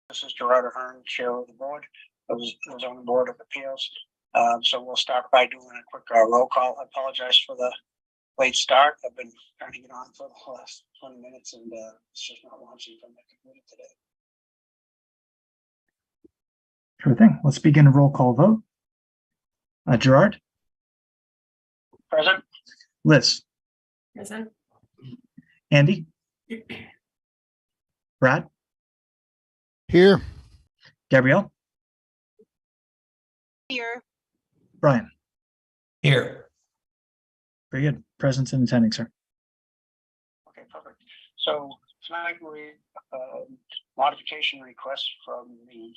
This is Gerard Ahern, Chair of the Board. I was on the Board of Appeals. So we'll start by doing a quick roll call. I apologize for the late start. I've been trying to get on for the last 20 minutes and it's just not launching from my computer today. Sure thing. Let's begin a roll call vote. Gerard? Present. Liz? Present. Andy? Brad? Here. Gabrielle? Here. Brian? Here. Very good. Presence and attending, sir. Okay, perfect. So tonight we modification request from the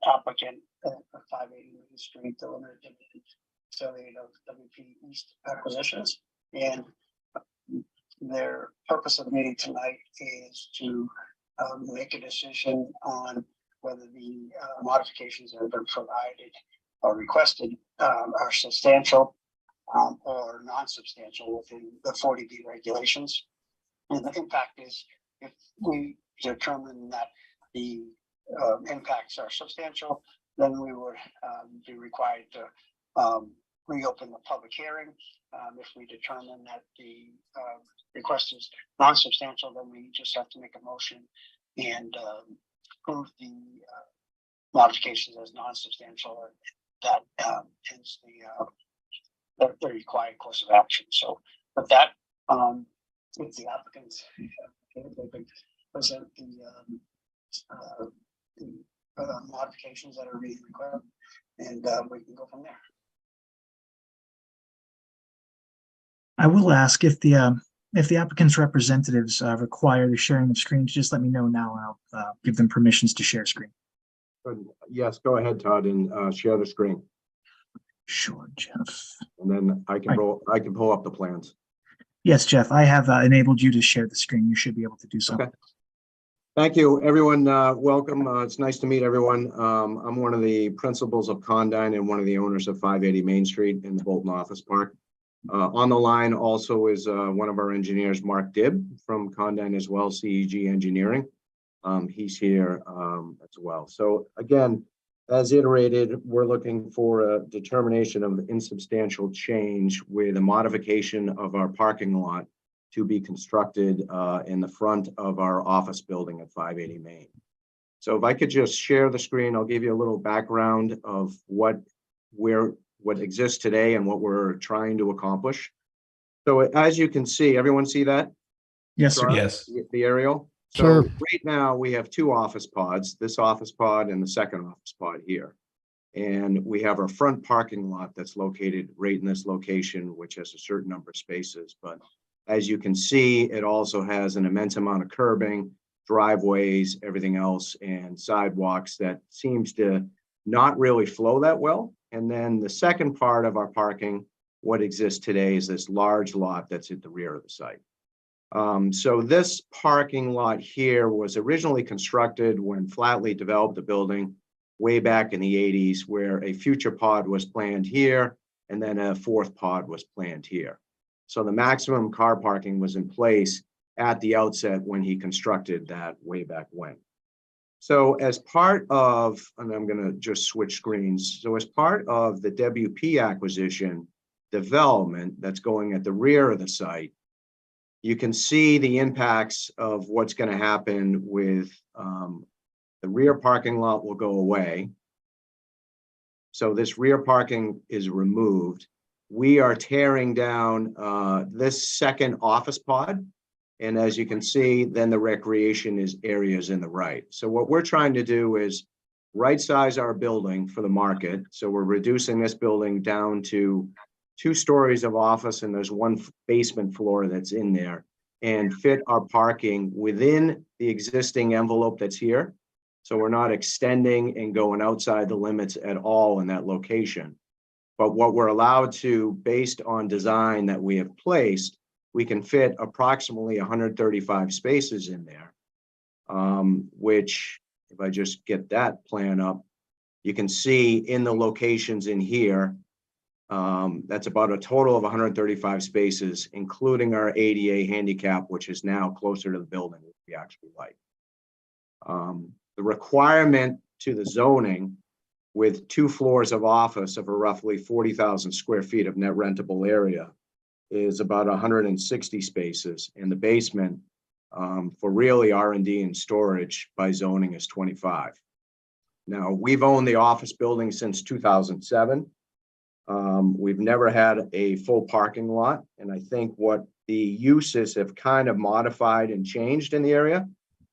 applicant at 580 Main Street, the limited affiliate of WP East Acquisitions, and their purpose of the meeting tonight is to make a decision on whether the modifications that have been provided or requested are substantial or non-substantial within the 40B regulations. And the impact is, if we determine that the impacts are substantial, then we would be required to reopen the public hearing. If we determine that the request is non-substantial, then we just have to make a motion and approve the modifications as non-substantial. That ends the required course of action. So with that, with the applicants, they present the modifications that are being required, and we can go from there. I will ask if the applicant's representatives require the sharing of screens, just let me know now and I'll give them permissions to share screen. Yes, go ahead, Todd, and share the screen. Sure, Jeff. And then I can pull up the plans. Yes, Jeff, I have enabled you to share the screen. You should be able to do so. Okay. Thank you, everyone. Welcome. It's nice to meet everyone. I'm one of the principals of Condyne and one of the owners of 580 Main Street in the Bolton Office Park. On the line also is one of our engineers, Mark Dibb from Condyne as well, CEG Engineering. He's here as well. So again, as iterated, we're looking for a determination of insubstantial change with a modification of our parking lot to be constructed in the front of our office building at 580 Main. So if I could just share the screen, I'll give you a little background of what exists today and what we're trying to accomplish. So as you can see, everyone see that? Yes, sir. Yes. The aerial? So Sure. right now we have two office pods, this office pod and the second office pod here. And we have our front parking lot that's located right in this location, which has a certain number of spaces. But as you can see, it also has an immense amount of curbing, driveways, everything else, and sidewalks that seems to not really flow that well. And then the second part of our parking, what exists today, is this large lot that's at the rear of the site. So this parking lot here was originally constructed when Flatley developed the building way back in the 80s, where a future pod was planned here, and then a fourth pod was planned here. So the maximum car parking was in place at the outset when he constructed that way back when. So as part of, and I'm going to just switch screens. So as part of the WP acquisition development that's going at the rear of the site, you can see the impacts of what's going to happen with the rear parking lot will go away. So this rear parking is removed. We are tearing down this second office pod. And as you can see, then the recreation is areas in the right. So what we're trying to do is right size our building for the market. So we're reducing this building down to 2 stories of office, and there's 1 basement floor that's in there, and fit our parking within the existing envelope that's here. So we're not extending and going outside the limits at all in that location. But what we're allowed to, based on design that we have placed, we can fit approximately 135 spaces in there, which, if I just get that plan up, you can see in the locations in here, that's about a total of 135 spaces, including our ADA handicap, which is now closer to the building, which we actually like. the requirement to the zoning with 2 floors of office of a roughly 40,000 square feet of net rentable area is about 160 spaces, and the basement for really R&D and storage by zoning is 25. Now, we've owned the office building since 2007. We've never had a full parking lot, and I think what the uses have kind of modified and changed in the area,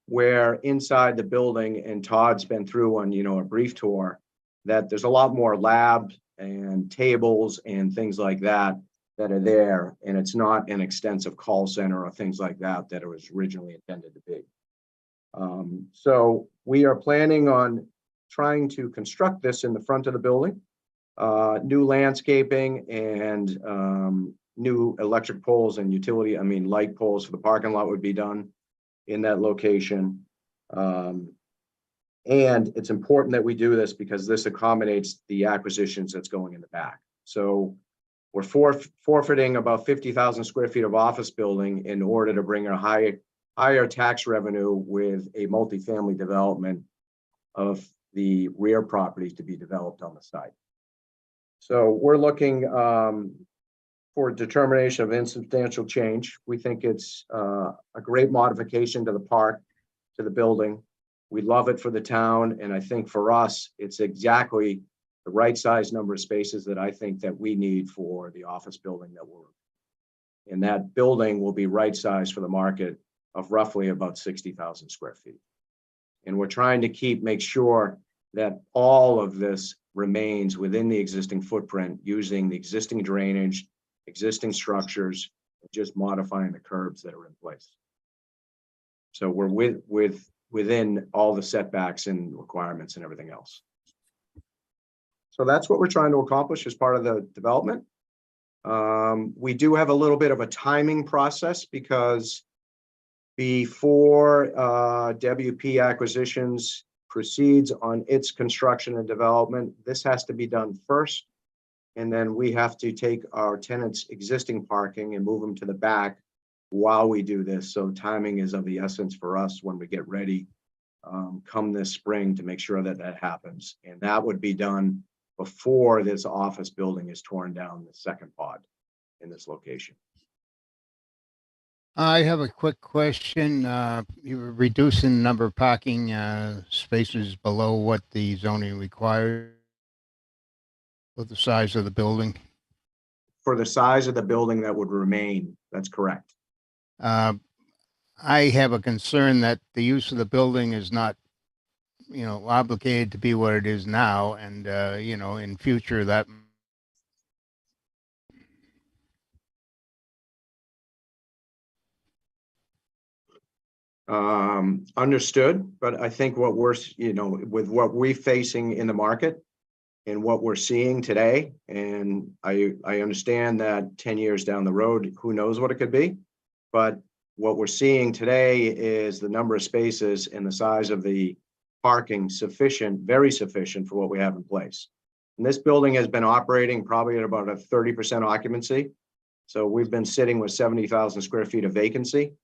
where inside the building, and Todd's been through on, a brief tour, that there's a lot more labs and tables and things like that that are there, and it's not an extensive call center or things like that that it was originally intended to be. So we are planning on trying to construct this in the front of the building, new landscaping and new electric poles and light poles for the parking lot would be done in that location. And it's important that we do this because this accommodates the acquisitions that's going in the back. So we're forfeiting about 50,000 square feet of office building in order to bring a higher tax revenue with a multifamily development of the rear properties to be developed on the site. So we're looking for determination of insubstantial change. We think it's a great modification to the park, to the building. We love it for the town, and I think for us, it's exactly the right size number of spaces that I think that we need for the office building that we're. And that building will be right size for the market of roughly about 60,000 square feet. And we're trying to make sure that all of this remains within the existing footprint, using the existing drainage, existing structures, and just modifying the curbs that are in place. So we're within all the setbacks and requirements and everything else. So that's what we're trying to accomplish as part of the development. We do have a little bit of a timing process because before WP Acquisitions proceeds on its construction and development, this has to be done first. And then we have to take our tenants' existing parking and move them to the back while we do this. So timing is of the essence for us when we get ready come this spring to make sure that that happens. And that would be done before this office building is torn down, the second pod in this location. I have a quick question. You were reducing the number of parking spaces below what the zoning requires for the size of the building. For the size of the building that would remain, that's correct. I have a concern that the use of the building is not, obligated to be what it is now, and in future that. Understood, but I think what we're, with what we're facing in the market and what we're seeing today, and I understand that 10 years down the road, who knows what it could be, but what we're seeing today is the number of spaces and the size of the parking sufficient, very sufficient for what we have in place. And this building has been operating probably at about a 30% occupancy. So we've been sitting with 70,000 square feet of vacancy,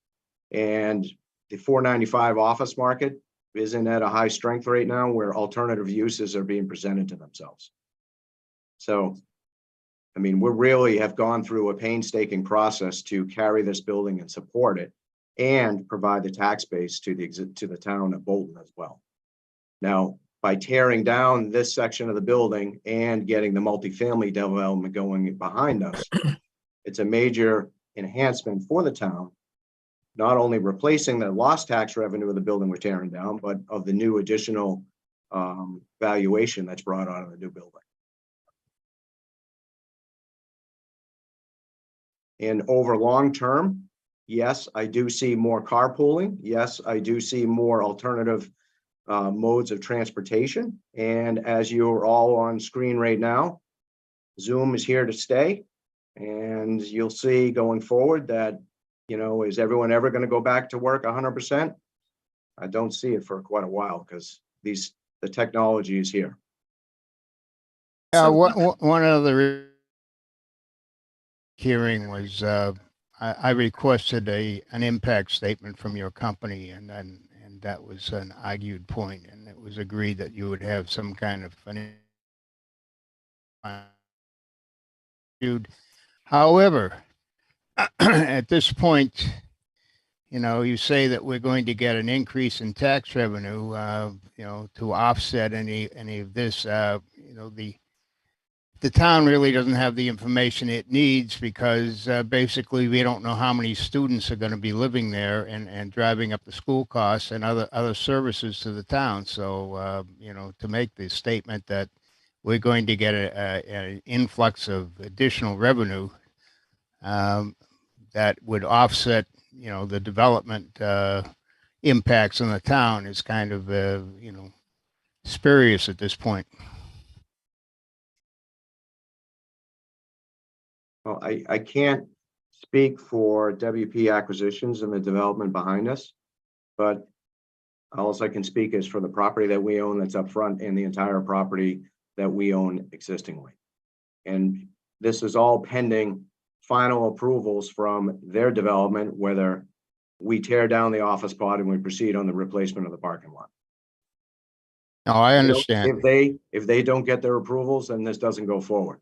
and the 495 office market isn't at a high strength right now where alternative uses are being presented to themselves. So, we really have gone through a painstaking process to carry this building and support it and provide the tax base to the town of Bolton as well. Now, by tearing down this section of the building and getting the multifamily development going behind us, it's a major enhancement for the town, not only replacing the lost tax revenue of the building we're tearing down, but of the new additional valuation that's brought on in the new building. And over long term, yes, I do see more carpooling. Yes, I do see more alternative modes of transportation. And as you're all on screen right now, Zoom is here to stay. And you'll see going forward that, is everyone ever going to go back to work 100%? I don't see it for quite a while because the technology is here. One other hearing was I requested an impact statement from your company, and and that was an argued point, and it was agreed that you would have some kind of financial. However, at this point, you know, you say that we're going to get an increase in tax revenue, you know, to offset any of this. You know, the town really doesn't have the information it needs because basically we don't know how many students are going to be living there and driving up the school costs and other services to the town. So, you know, to make the statement that we're going to get an influx of additional revenue that would offset, you know, the development impacts on the town is kind of, you know, spurious at this point. Well, I can't speak for WP Acquisitions and the development behind us, but all I can speak is for the property that we own that's up front and the entire property that we own existingly. And this is all pending final approvals from their development, whether we tear down the office pod and we proceed on the replacement of the parking lot. No, I understand. If they don't get their approvals, then this doesn't go forward.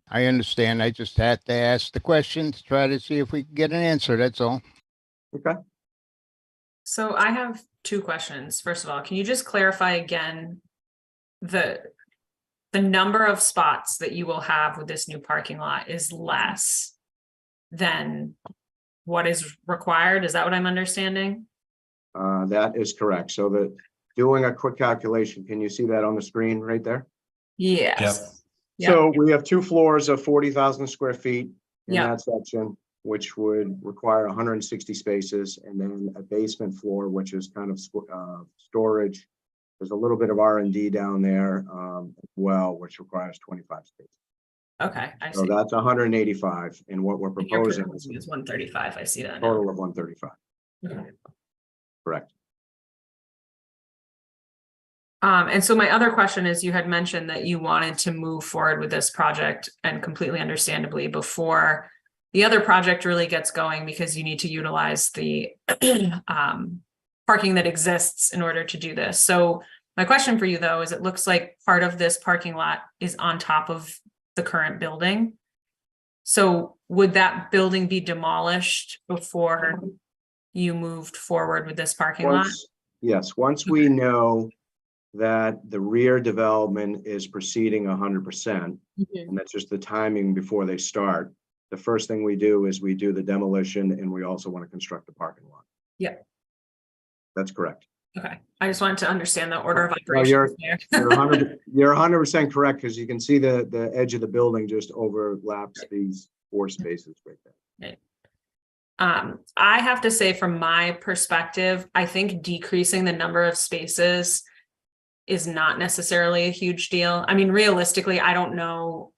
I understand. I just had to ask the question to try to see if we can get an answer. That's all. Okay. So I have two questions. First of all, can you just clarify again the number of spots that you will have with this new parking lot is less than what is required? Is that what I'm understanding? That is correct. So doing a quick calculation, can you see that on the screen right there? Yes. Yep. So we have 2 floors of 40,000 square feet in Yep. that section, which would require 160 spaces, and then a basement floor, which is kind of storage. There's a little bit of R&D down there as well, which requires 25 spaces. Okay, I So see. that's 185, and what we're And your proposing proposing is 135. I see that now. total of 135. Okay. Correct. And so my other question is, you had mentioned that you wanted to move forward with this project, and completely understandably, before the other project really gets going, because you need to utilize the parking that exists in order to do this. So my question for you though, is it looks like part of this parking lot is on top of the current building. So would that building be demolished before you moved forward with this parking lot? Yes, once we know that the rear development is proceeding 100%, and that's just the timing before they start. The first thing we do is we do the demolition, and we also want to construct the parking lot. Yep. That's correct. Okay, I just wanted to understand the order of No, operations there. You're 100% correct, because you can see the edge of the building just overlaps these 4 spaces right there. I have to say, from my perspective, I think decreasing the number of spaces is not necessarily a huge deal. I mean, realistically, I don't know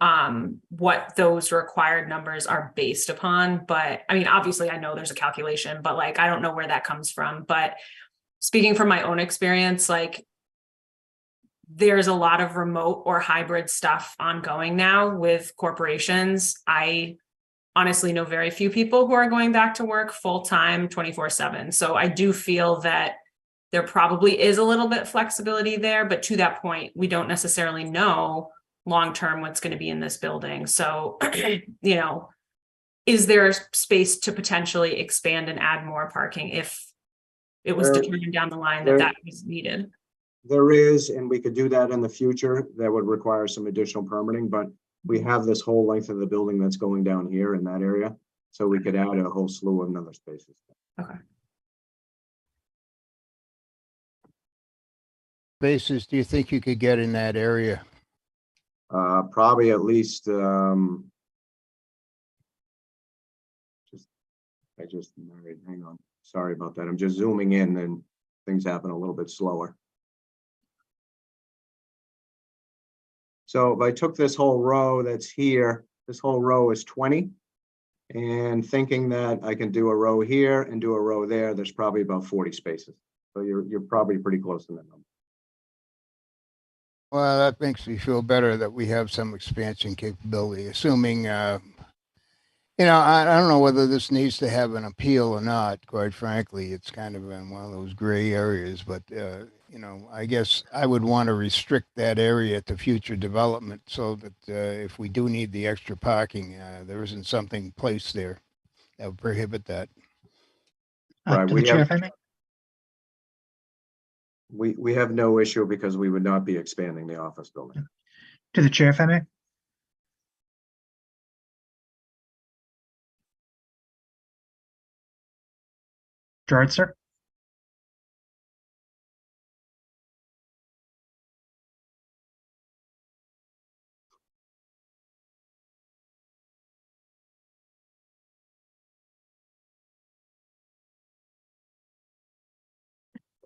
what those required numbers are based upon, but I mean, obviously I know there's a calculation, but like, I don't know where that comes from. But speaking from my own experience, like, there's a lot of remote or hybrid stuff ongoing now with corporations. I honestly know very few people who are going back to work full-time 24/7. So I do feel that there probably is a little bit flexibility there, but to that point, we don't necessarily know long-term what's going to be in this building. So, you know, is there space to potentially expand and add more parking if it was determined down the line that that was needed? There is, and we could do that in the future. That would require some additional permitting, but we have this whole length of the building that's going down here in that area. So we could add a whole slew of other spaces. Okay. Spaces do you think you could get in that area? Probably at least, hang on. Sorry about that. I'm just zooming in and things happen a little bit slower. So if I took this whole row that's here, this whole row is 20. And thinking that I can do a row here and do a row there, there's probably about 40 spaces. So you're probably pretty close to that number. Well, that makes me feel better that we have some expansion capability, assuming, you I don't know whether this needs to have an appeal or not, quite frankly. It's kind of in one of those gray areas, but, I guess I would want to restrict that area to future development so that if we do need the extra parking, there isn't something placed there that would prohibit that. Right, To we the chair, have- if I may. We have no issue because we would not be expanding the office building. To the chair, if I may. Gerard, sir?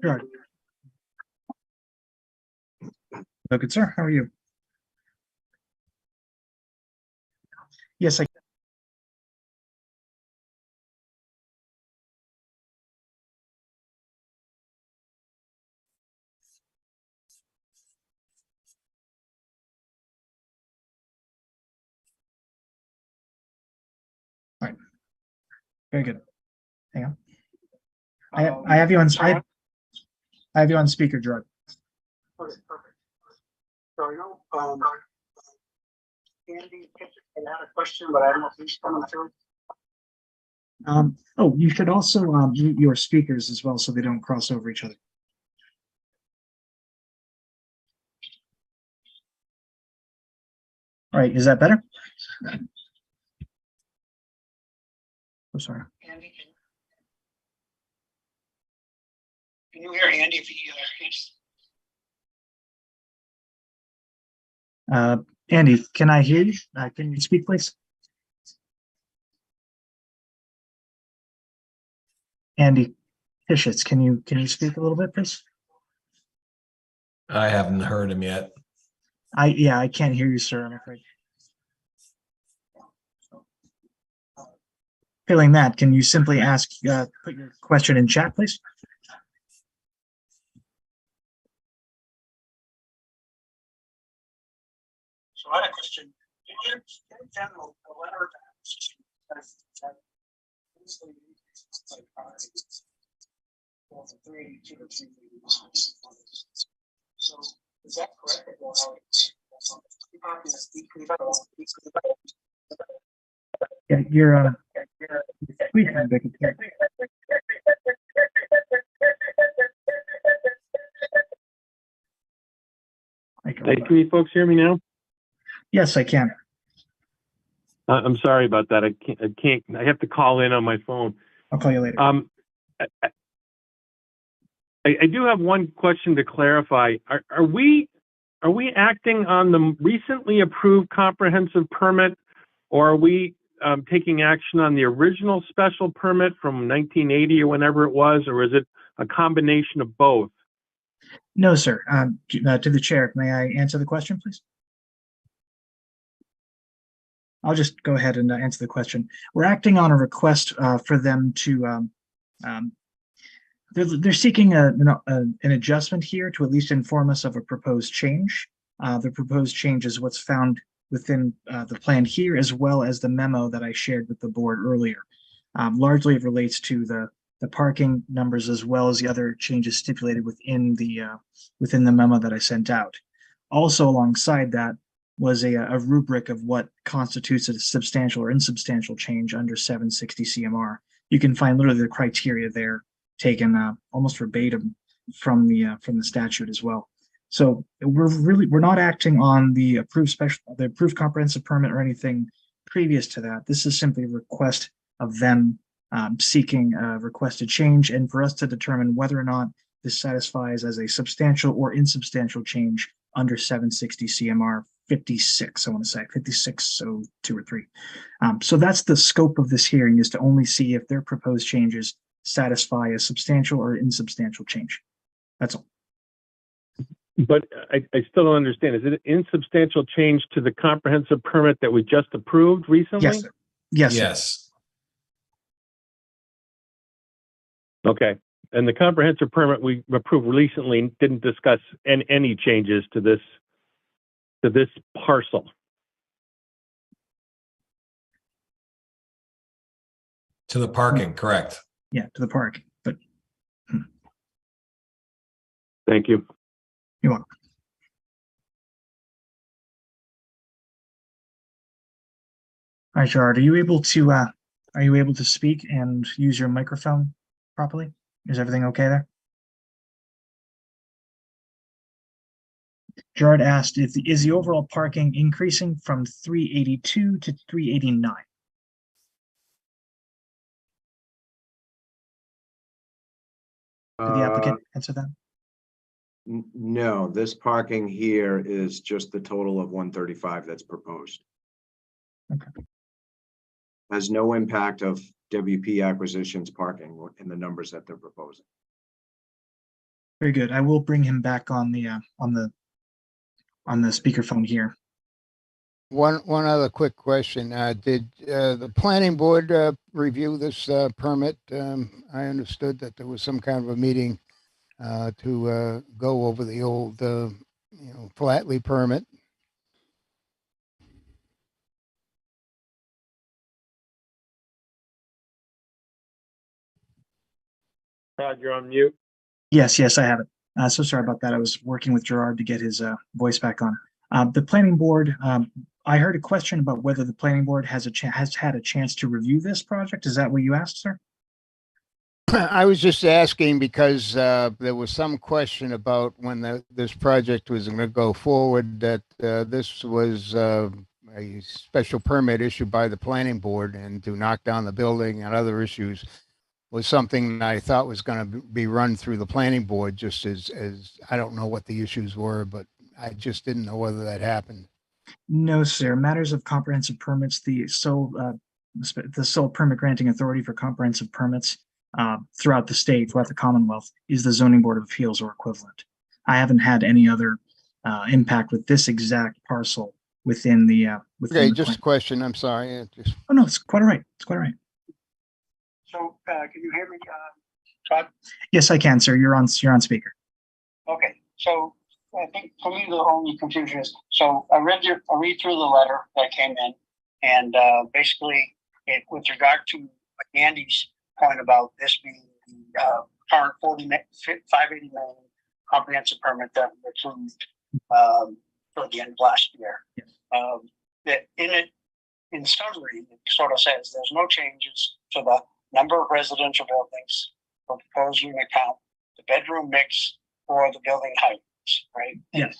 Gerard? Oh, good, sir. How are you? Yes, I. All right. Very good. Hang on. I have you on. I have you on speaker, Gerard. Okay, perfect. So I know, Andy had a question, but I don't know if he's coming through. Oh, you should also mute your speakers as well so they don't cross over each other. All right, is that better? I'm sorry. Andy, can you hear Andy if he he's Andy, can I hear you? Can you speak, please? Andy Pishitz, can you speak a little bit, please? I haven't heard him yet. I can't hear you, sir, I'm afraid. Failing that, can you simply ask, put your question in chat, please? So I had a question. In general, the letter so is that correct? Yeah, you're squeaking a bit. Hey, can you folks hear me now? Yes, I can. I'm sorry about that. I have to call in on my phone. I'll call you later. I do have one question to clarify. Are we acting on the recently approved comprehensive permit, or are we taking action on the original special permit from 1980 or whenever it was, or is it a combination of both? No, sir. To the chair, may I answer the question, please? I'll just go ahead and answer the question. We're acting on a request for them to, they're seeking an adjustment here to at least inform us of a proposed change. The proposed change is what's found within the plan here, as well as the memo that I shared with the board earlier. Largely it relates to the parking numbers as well as the other changes stipulated within the memo that I sent out. Also alongside that was a rubric of what constitutes a substantial or insubstantial change under 760 CMR. You can find literally the criteria there taken almost verbatim from the statute as well. So we're not acting on the approved comprehensive permit or anything previous to that. This is simply a request of them seeking a requested change, and for us to determine whether or not this satisfies as a substantial or insubstantial change under 760 CMR 56, I want to say 56, so 2 or 3. So that's the scope of this hearing, is to only see if their proposed changes satisfy a substantial or insubstantial change. That's all. But I still don't understand. Is it an insubstantial change to the comprehensive permit that we just approved recently? Yes, sir. Yes, sir. Yes. Okay. And the comprehensive permit we approved recently didn't discuss any changes to this parcel. To the parking, correct. Yeah, to the park, but Thank you. you're welcome. All right, Gerard, are you able to speak and use your microphone properly? Is everything okay there? Gerard asked if is the overall parking increasing from 382 to 389? Did the applicant answer that? No, this parking here is just the total of 135 that's proposed. Okay. Has no impact of WP acquisitions parking in the numbers that they're proposing. Very good. I will bring him back on the speakerphone here. One other quick question. Did the planning board review this permit? I understood that there was some kind of a meeting to go over the old, Flatley permit. Todd, you're on mute. Yes, I have it. So sorry about that. I was working with Gerard to get his voice back on. The planning board, I heard a question about whether the planning board has had a chance to review this project. Is that what you asked, sir? I was just asking because there was some question about when this project was going to go forward, that this was a special permit issued by the planning board, and to knock down the building and other issues was something that I thought was going to be run through the planning board, just as I don't know what the issues were, but I just didn't know whether that happened. No, sir. Matters of comprehensive permits, the sole permit granting authority for comprehensive permits throughout the state, throughout the Commonwealth, is the Zoning Board of Appeals or equivalent. I haven't had any other impact with this exact parcel within the Okay, just a question. I'm sorry. Oh no, it's quite all right. It's quite all right. So, can you hear me, Todd? Yes, I can, sir. You're on speaker. Okay, so I think for me, the only confusion is, so I read through the letter that came in, and basically, with regard to Andy's point about this being the current 580 million comprehensive permit that was approved for the end of last year. Yes. That in summary, it sort of says there's no changes to the number of residential buildings for proposed unit count, the bedroom mix, or the building heights, right? Yes.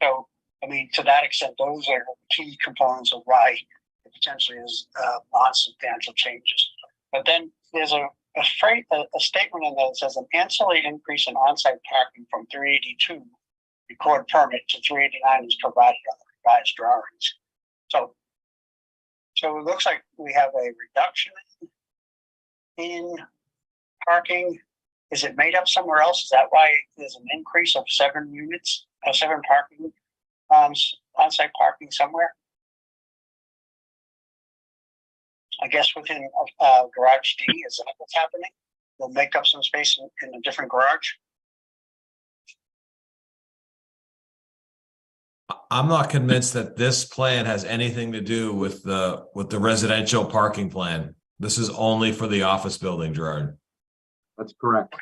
So, I mean, to that extent, those are key components of why it potentially is non-substantial changes. But then there's a statement in there that says an ancillary increase in on-site parking from 382 record permit to 389 is provided on the revised drawings. So it looks like we have a reduction in parking. Is it made up somewhere else? Is that why there's an increase of 7 units, 7 parking, on-site parking somewhere? I guess within garage D, is that what's happening? We'll make up some space in a different garage. I'm not convinced that this plan has anything to do with the residential parking plan. This is only for the office building, Gerard. That's correct.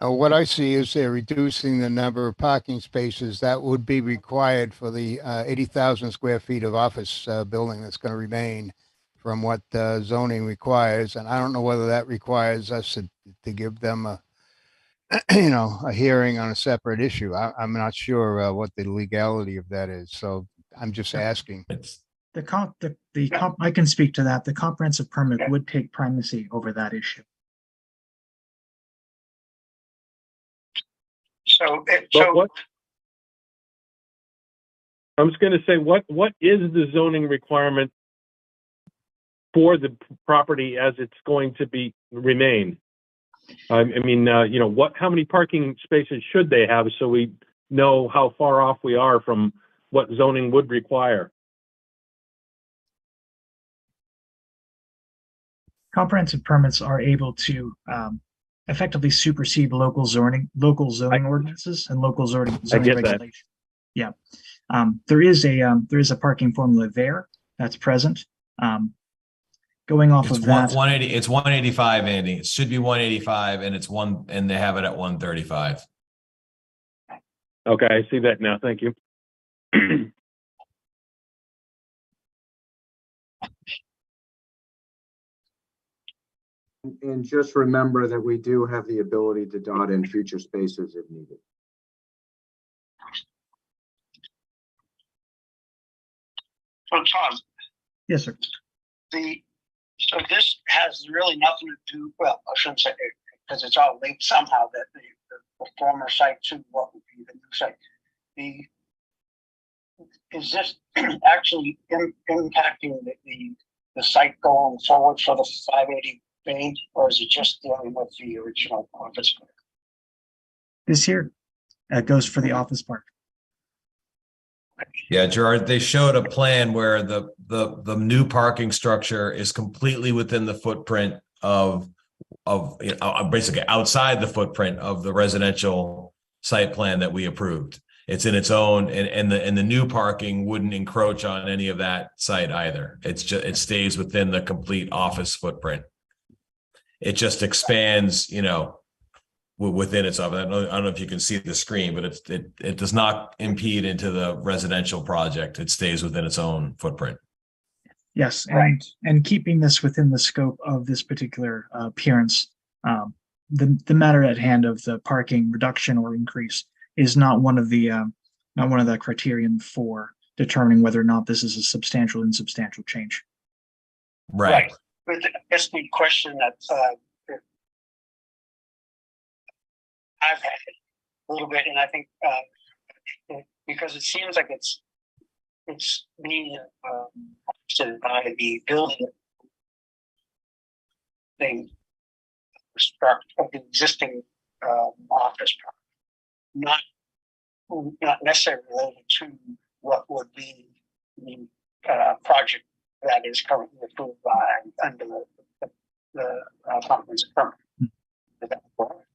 What I see is they're reducing the number of parking spaces that would be required for the 80,000 square feet of office building that's going to remain from what zoning requires. And I don't know whether that requires us to give them a hearing on a separate issue. I'm not sure what the legality of that is. So I'm just asking. I can speak to that. The comprehensive permit would take primacy over that issue. So What? I was going to say, what is the zoning requirement for the property as it's going to remain? I mean, how many parking spaces should they have so we know how far off we are from what zoning would require? Comprehensive permits are able to effectively supersede local zoning ordinances and local zoning I get that. regulation. Yeah. There is a parking formula there that's present. Going off It's of that, 180, it's 185, Andy. It should be 185 and it's one, and they have it at 135. Okay, I see that now. Thank you. And just remember that we do have the ability to dot in future spaces if needed. So Tom, yes, sir. So this has really nothing to do, well, I shouldn't say it, because it's all linked somehow, that the former site to what would be the new site. Is this actually impacting the site going forward for the 580 Main, or is it just dealing with the original office? This here goes for the office park. Yeah, Gerard, they showed a plan where the new parking structure is completely within the footprint of basically outside the footprint of the residential site plan that we approved. It's in its own, and the new parking wouldn't encroach on any of that site either. It stays within the complete office footprint. It just expands, within itself. I don't know if you can see the screen, but it does not impede into the residential project. It stays within its own footprint. Yes, Right. and keeping this within the scope of this particular appearance, the matter at hand of the parking reduction or increase is not one of the criterion for determining whether or not this is a substantial or insubstantial change. Right. But I guess the question that I've had a little bit, and I think because it seems like it's being offset by the building thing of the existing office park, not necessarily related to what would be the project that is currently approved by under the comprehensive permit. Is that correct?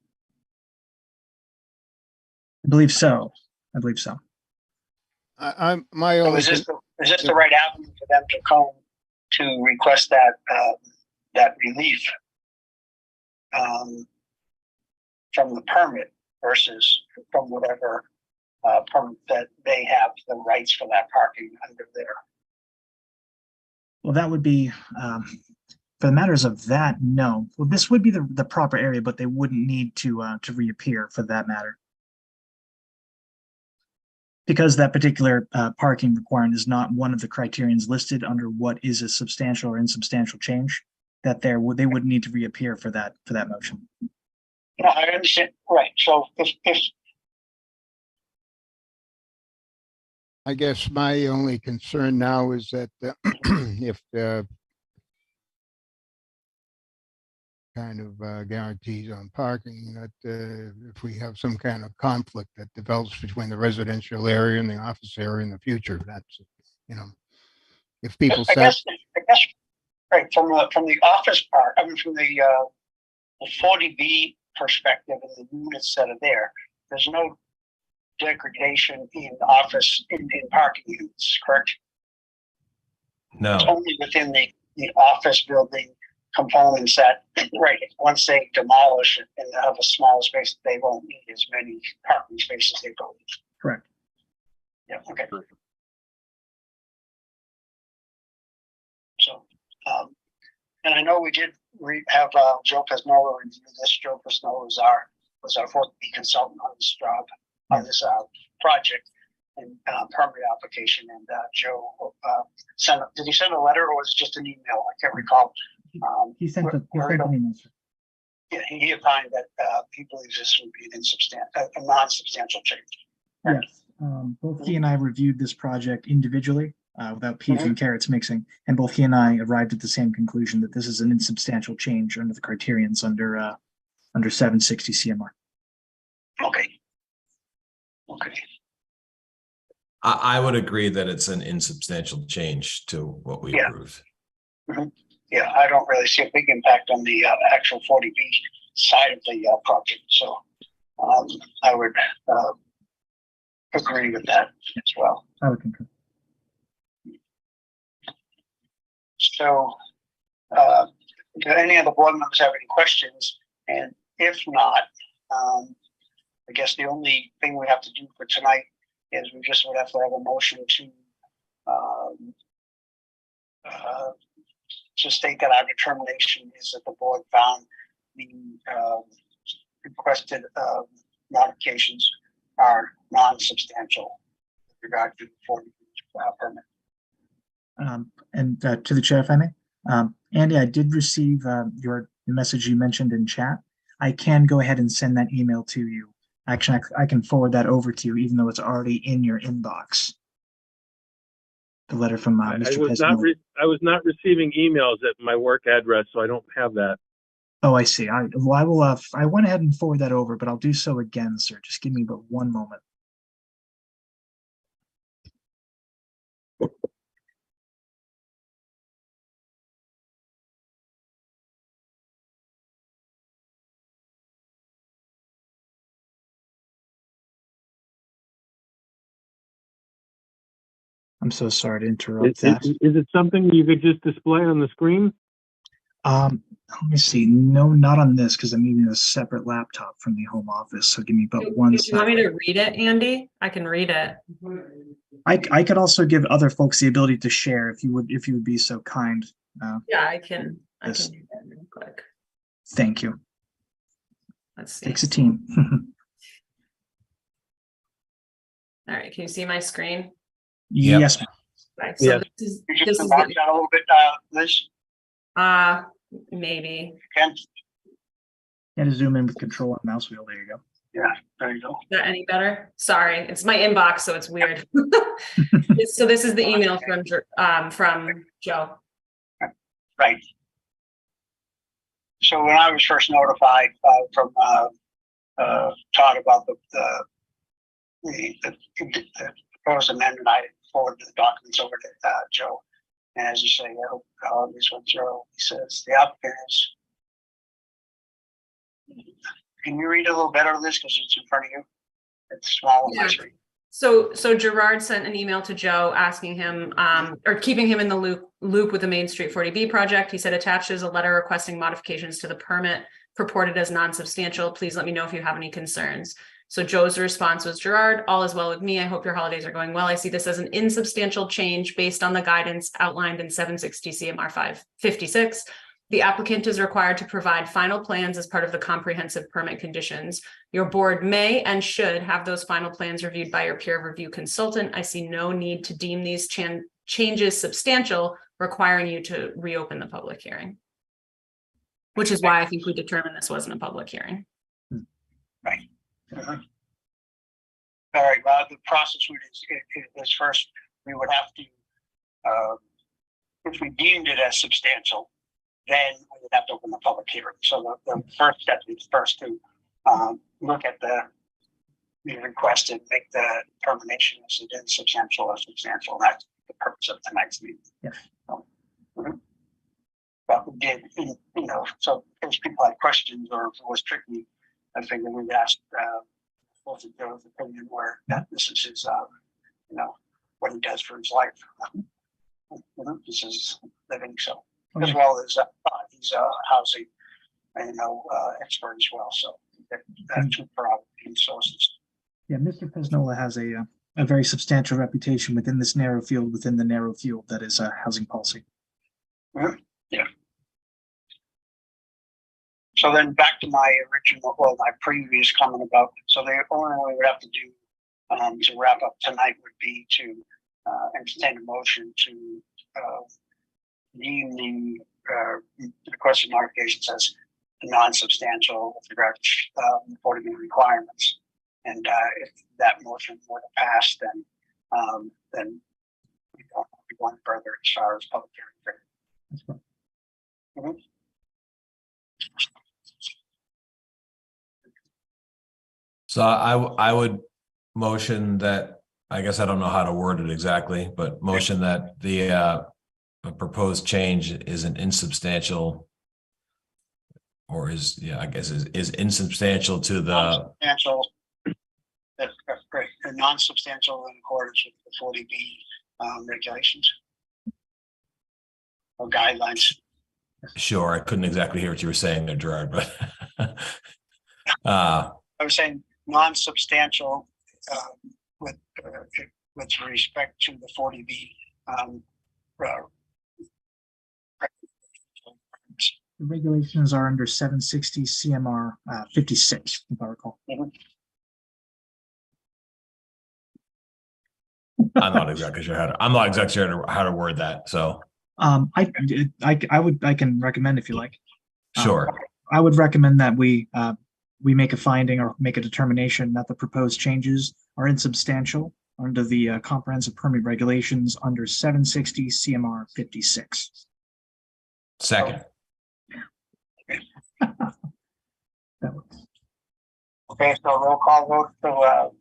I believe so. My So only, is this the right avenue for them to come to request that relief from the permit versus from whatever permit that they have the rights for that parking under there? Well, that would be for the matters of that. No, well, this would be the proper area, but they wouldn't need to reappear for that matter, because that particular parking requirement is not one of the criterions listed under what is a substantial or insubstantial change. That they would need to reappear for that motion. No, I understand. Right. So if I guess my only concern now is that if the kind of guarantees on parking, that if we have some kind of conflict that develops between the residential area and the office area in the future, that's, if people I say, guess right from the office part, I mean from the 40B perspective and the units that are there, there's no degradation in office in parking units, correct? It's No. only within the office building components that, right, once they demolish it and have a smaller space, they won't need as many parking spaces, they believe. Correct. Yeah, okay. So, and I know we did have Joe Pesnola review this. Joe Pesnola was our 4B consultant on this job, on this project and permit application. And Joe did he send a letter or was it just an email? I can't recall. He sent an email. Yeah, he opined that he believes this would be a non-substantial change. Yes, both he and I reviewed this project individually without peas and carrots mixing, and both he and I arrived at the same conclusion that this is an insubstantial change under the criterions under 760 CMR. Okay. I would agree that it's an insubstantial change to what we approved. Yeah, I don't really see a big impact on the actual 40B side of the project. So I would agree with that as well. I would concur. So, do any of the board members have any questions? And if not, I guess the only thing we have to do for tonight is we just would have to have a motion to state that our determination is that the board found the requested modifications are non-substantial with regard to the 40 permit. And to the chair, if I may, Andy, I did receive the message you mentioned in chat. I can go ahead and send that email to you. Actually, I can forward that over to you, even though it's already in your inbox. The letter from Mr. Pesnola. I was not receiving emails at my work address, so I don't have that. Oh, I see. I will. I went ahead and forward that over, but I'll do so again, sir. Just give me but one moment. I'm so sorry to interrupt that. Is it something you could just display on the screen? Let me see. No, not on this, because I'm using a separate laptop from the home office. So give me but one Do you want me second. to read it, Andy? I can read it. I could also give other folks the ability to share if you would be so kind. Yeah, I can Yes. do that real quick. Thank you. Let's see. Takes a team. All right, can you see my screen? Yep. Yes, ma'am. Right, so Yeah. this Could you is just box the, down a little bit, Liz? maybe. Ken? And zoom in with control and mouse wheel. There you go. Yeah, there you go. Is that any better? Sorry, it's my inbox, so it's weird. So this is the email from Joe. Right. So when I was first notified from Todd about the proposed amendment, I forwarded the documents over to Joe. And as you say, I hope all this went through. He says the applicant is. Can you read a little better, Liz, because it's in front of you? It's small on my Yeah. screen. So Gerard sent an email to Joe asking him, or keeping him in the loop with the Main Street 40B project. He said attached is a letter requesting modifications to the permit purported as non-substantial. Please let me know if you have any concerns. So Joe's response was, Gerard, all is well with me. I hope your holidays are going well. I see this as an insubstantial change based on the guidance outlined in 760 CMR 556. The applicant is required to provide final plans as part of the comprehensive permit conditions. Your board may and should have those final plans reviewed by your peer review consultant. I see no need to deem these changes substantial, requiring you to reopen the public hearing. Which is why I think we determined this wasn't a public hearing. Right. All right, well, the process is first, we would have to, if we deemed it as substantial, then we would have to open the public hearing. So the first step is first to look at the request and make the determination as it is substantial or substantial. That's the purpose of tonight's meeting. Yeah. But we did, so if people had questions or if it was tricky, I figured we'd ask both of Joe's opinion where that this is his, what he does for his life. This is living, so. As well as he's a housing, expert as well. So that's two probably sources. Yeah, Mr. Pesnola has a very substantial reputation within this narrow field, within the narrow field that is housing policy. Yeah. So then back to my my previous comment about, so the only way we would have to do to wrap up tonight would be to entertain a motion to deem the requested modifications as non-substantial with regard to 40B requirements. And if that motion were to pass, then we don't be going further as far as public hearing. So I would motion that, I guess I don't know how to word it exactly, but motion that the proposed change is an insubstantial, or is insubstantial to the. Substantial. That's great. non-substantial in accordance with the 40B regulations or guidelines. Sure, I couldn't exactly hear what you were saying there, Gerard, but I was saying non-substantial with respect to the 40B. The regulations are under 760 CMR 56, if I recall. I'm not exactly sure how to word that. So I can recommend if you like. sure. I would recommend that we make a finding or make a determination that the proposed changes are insubstantial under the comprehensive permit regulations under 760 CMR 56. Second. That works. Okay, so roll call vote to,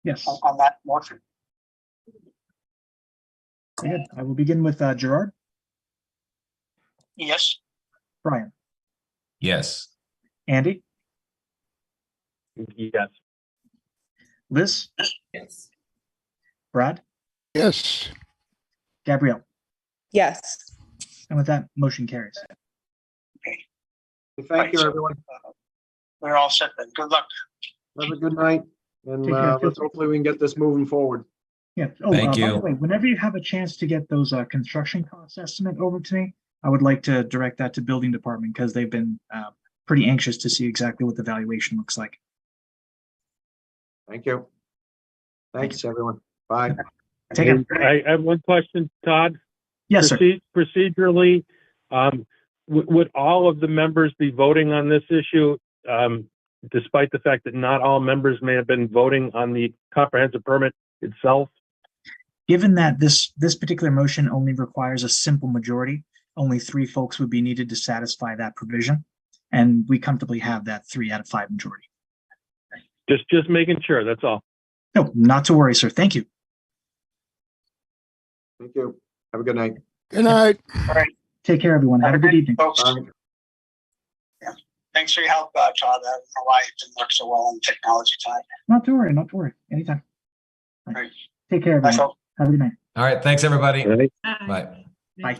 Yes, on that motion. very good. I will begin with Gerard, Yes. Brian, Yes. Andy, Yes. Liz, Yes. Brad, Yes. Gabrielle. Yes. And with that, motion carries. Thank you, everyone. We're all set then. Good luck. Have a good night. And Take care. let's hopefully we can get this moving forward. Yeah. Oh, Thank by you. the way, whenever you have a chance to get those construction cost estimate over to me, I would like to direct that to building department because they've been pretty anxious to see exactly what the valuation looks like. Thank you. Thanks, everyone. Bye. Take care. I have one question, Todd. Yes, sir. Procedurally, would all of the members be voting on this issue, despite the fact that not all members may have been voting on the comprehensive permit itself? Given that this particular motion only requires a simple majority, only 3 folks would be needed to satisfy that provision. And we comfortably have that 3 out of 5 majority. Just making sure, that's all. No, not to worry, sir. Thank you. Thank you. Have a good night. Good night. All right. Take care, everyone. Have a good evening. Folks, Bye. thanks for your help, Todd. I don't know why it didn't work so well on technology time. Not to worry. Not to worry. Anytime. Right. Take care, Bye, everyone. folks. Have a good night. All right. Thanks, everybody. All right. Bye. Bye.